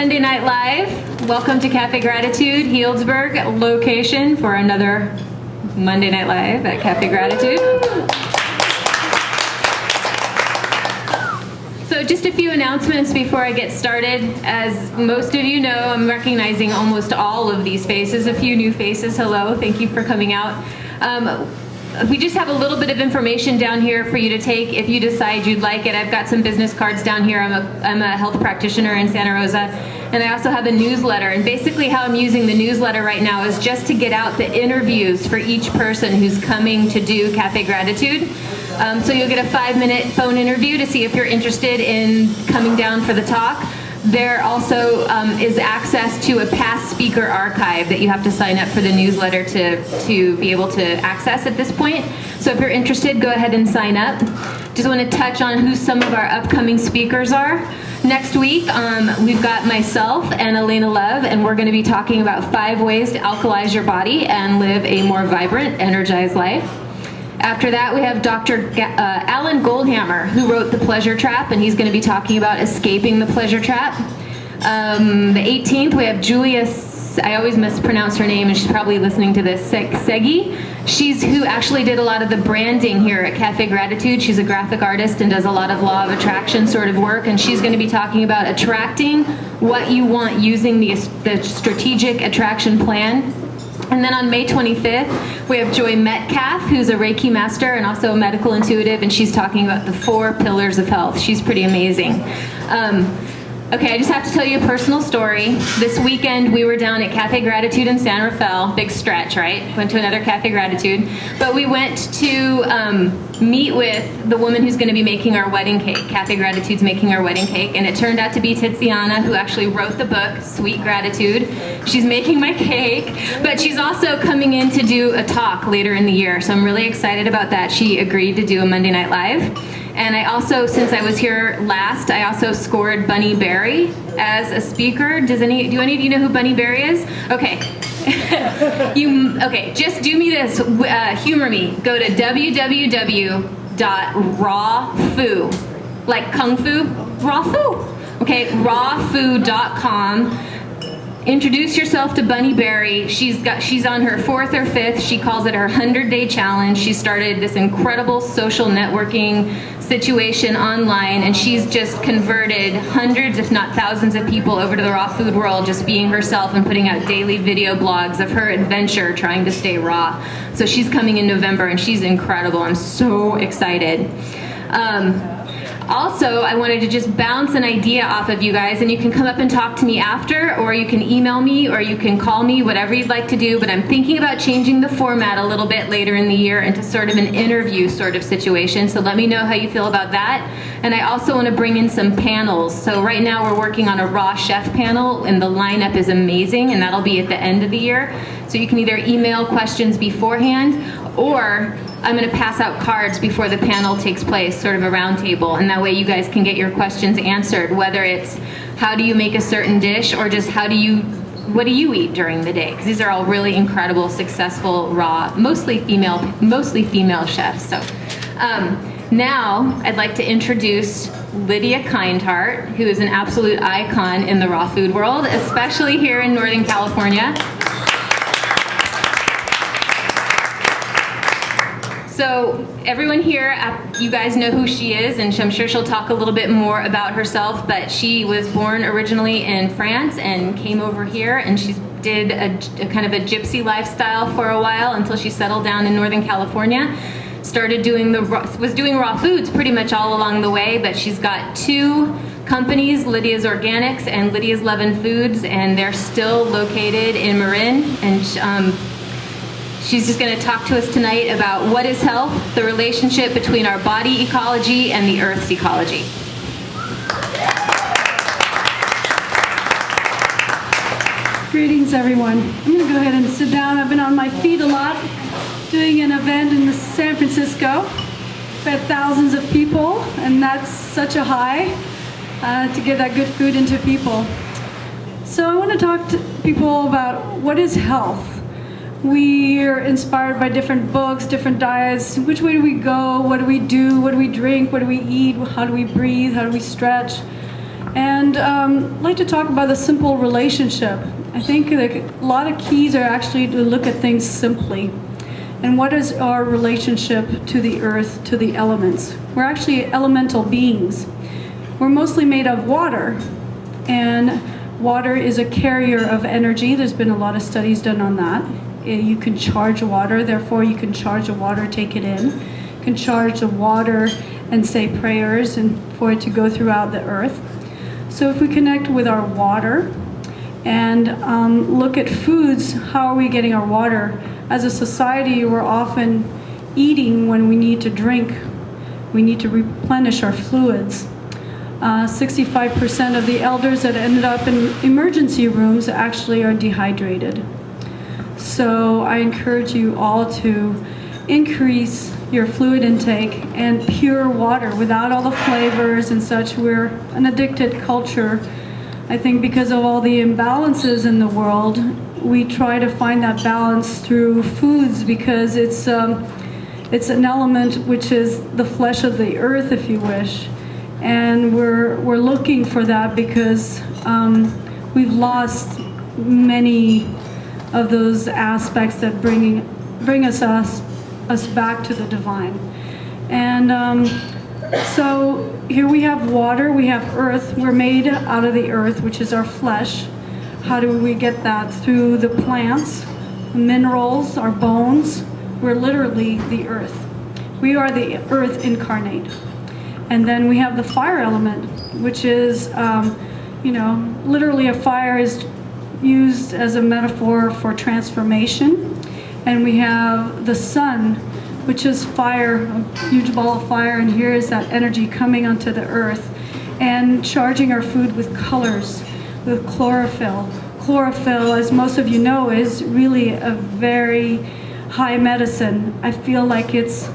Monday Night Live. Welcome to Cafe Gratitude Healdsburg location for another Monday Night Live at Cafe Gratitude. So just a few announcements before I get started. As most of you know, I'm recognizing almost all of these faces. A few new faces, hello, thank you for coming out. We just have a little bit of information down here for you to take if you decide you'd like it. I've got some business cards down here. I'm a health practitioner in Santa Rosa, and I also have a newsletter. And basically how I'm using the newsletter right now is just to get out the interviews for each person who's coming to do Cafe Gratitude. So you'll get a 5-minute phone interview to see if you're interested in coming down for the talk. There also is access to a past speaker archive that you have to sign up for the newsletter to be able to access at this point. So if you're interested, go ahead and sign up. Just want to touch on who some of our upcoming speakers are. Next week, we've got myself and Elena Love, and we're going to be talking about 5 ways to alkalize your body and live a more vibrant, energized life. After that, we have Dr. Alan Goldhammer, who wrote The Pleasure Trap, and he's going to be talking about escaping the pleasure trap. The 18th, we have Julia, I always mispronounce her name, and she's probably listening to this, Segi. She's who actually did a lot of the branding here at Cafe Gratitude. She's a graphic artist and does a lot of law of attraction sort of work, and she's going to be talking about attracting what you want using the strategic attraction plan. And then on May 25th, we have Joy Metcalf, who's a Reiki master and also a medical intuitive, and she's talking about the 4 pillars of health. She's pretty amazing. Okay, I just have to tell you a personal story. This weekend, we were down at Cafe Gratitude in San Rafael. Big stretch, right? Went to another Cafe Gratitude. But we went to meet with the woman who's going to be making our wedding cake. Cafe Gratitude's making our wedding cake. And it turned out to be Tiziana, who actually wrote the book, Sweet Gratitude. She's making my cake. But she's also coming in to do a talk later in the year. So I'm really excited about that. She agreed to do a Monday Night Live. And I also, since I was here last, I also scored Bunny Berry as a speaker. Do any of you know who Bunny Berry is? Okay. Okay, just do me this, humor me. Go to www.rawfu, like kung fu, raw fu. Okay, rawfu.com. Introduce yourself to Bunny Berry. She's on her 4th or 5th. She calls it her 100-day challenge. She started this incredible social networking situation online, and she's just converted hundreds, if not thousands, of people over to the raw food world, just being herself and putting out daily video blogs of her adventure trying to stay raw. So she's coming in November, and she's incredible. I'm so excited. Also, I wanted to just bounce an idea off of you guys, and you can come up and talk to me after, or you can email me, or you can call me, whatever you'd like to do, but I'm thinking about changing the format a little bit later in the year into sort of an interview sort of situation, so let me know how you feel about that. And I also want to bring in some panels. So right now we're working on a raw chef panel, and the lineup is amazing, and that'll be at the end of the year. So you can either email questions beforehand, or I'm going to pass out cards before the panel takes place, sort of a round table, and that way you guys can get your questions answered, whether it's how do you make a certain dish, or just what do you eat during the day? Because these are all really incredible, successful, raw, mostly female chefs. So now I'd like to introduce Lydia Kindheart, who is an absolute icon in the raw food world, especially here in Northern California. So everyone here, you guys know who she is, and I'm sure she'll talk a little bit more about herself, but she was born originally in France and came over here, and she did a kind of a gypsy lifestyle for a while until she settled down in Northern California. Started doing was doing raw foods pretty much all along the way, but she's got 2 companies, Lydia's Organics and Lydia's Love and Foods, and they're still located in Marin, and she's just going to talk to us tonight about what is health, the relationship between our body ecology and the Earth's ecology. Greetings, everyone. I'm going to go ahead and sit down. I've been on my feet a lot doing an event in San Francisco. Fed thousands of people, and that's such a high to get that good food into people. So I want to talk to people about what is health. We are inspired by different books, different diets. Which way do we go? What do we do? What do we drink? What do we eat? How do we breathe? How do we stretch? And I'd like to talk about the simple relationship. I think that a lot of keys are actually to look at things simply. And what is our relationship to the earth, to the elements? We're actually elemental beings. We're mostly made of water, and water is a carrier of energy. There's been a lot of studies done on that. You can charge water, therefore you can charge the water, take it in. You can charge the water and say prayers and for it to go throughout the earth. So if we connect with our water and look at foods, how are we getting our water? As a society, we're often eating when we need to drink. We need to replenish our fluids. 65% of the elders that ended up in emergency rooms actually are dehydrated. So I encourage you all to increase your fluid intake and pure water without all the flavors and such. We're an addicted culture. I think because of all the imbalances in the world, we try to find that balance through foods because it's an element which is the flesh of the earth, if you wish. And we're looking for that because we've lost many of those aspects that bring us back to the divine. And so here we have water, we have earth. We're made out of the earth, which is our flesh. How do we get that? Through the plants, minerals, our bones. We're literally the earth. We are the earth incarnate. And then we have the fire element, which is, literally a fire is used as a metaphor for transformation. And we have the sun, which is fire, a huge ball of fire, and here is that energy coming onto the earth and charging our food with colors, with chlorophyll. Chlorophyll, as most of you know, is really a very high medicine. I feel like it's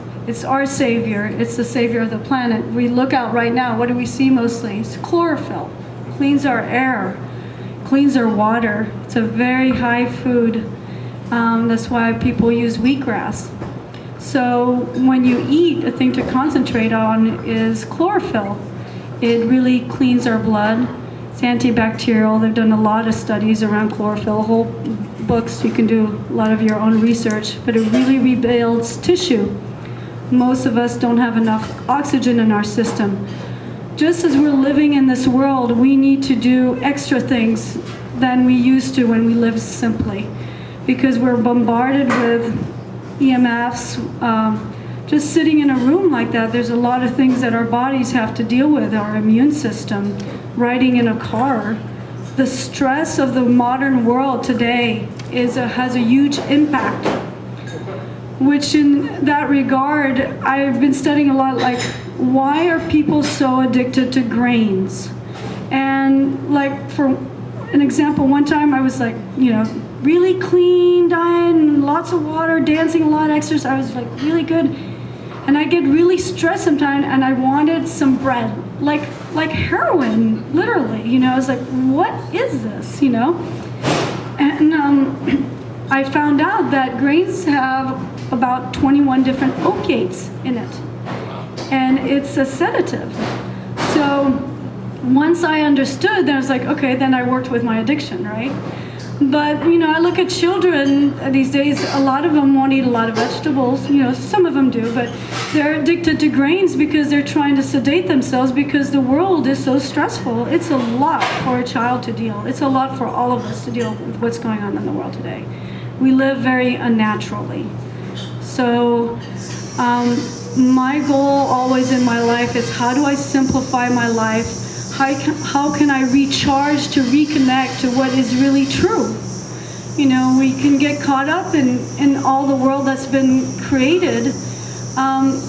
our savior. It's the savior of the planet. We look out right now, what do we see mostly? It's chlorophyll. Cleans our air, cleans our water. It's a very high food. That's why people use wheatgrass. So when you eat, a thing to concentrate on is chlorophyll. It really cleans our blood. It's antibacterial. They've done a lot of studies around chlorophyll, whole books. You can do a lot of your own research, but it really rebuilds tissue. Most of us don't have enough oxygen in our system. Just as we're living in this world, we need to do extra things than we used to when we lived simply, because we're bombarded with EMFs. Just sitting in a room like that, there's a lot of things that our bodies have to deal with, our immune system, riding in a car. The stress of the modern world today has a huge impact, which in that regard, I've been studying a lot, like, why are people so addicted to grains? And like, for an example, one time I was like, really clean diet and lots of water, dancing a lot, exercise. I was like really good. And I get really stressed sometimes and I wanted some bread, like heroin, literally, I was like, what is this, And I found out that grains have about 21 different opiates in it. And it's a sedative. So once I understood, then I was like, okay, then I worked with my addiction, right? But, I look at children these days, a lot of them won't eat a lot of vegetables, some of them do, but they're addicted to grains because they're trying to sedate themselves because the world is so stressful. It's a lot for a child to deal. It's a lot for all of us to deal with what's going on in the world today. We live very unnaturally. So my goal always in my life is, how do I simplify my life? How can I recharge to reconnect to what is really true? We can get caught up in all the world that's been created,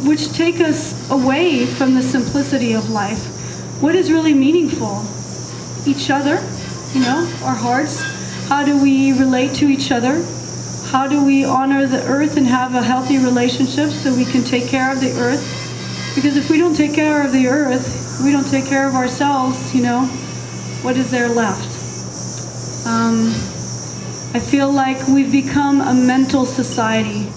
which take us away from the simplicity of life. What is really meaningful? Each other, our hearts. How do we relate to each other? How do we honor the earth and have a healthy relationship so we can take care of the earth? Because if we don't take care of the earth, we don't take care of ourselves, what is there left? I feel like we've become a mental society.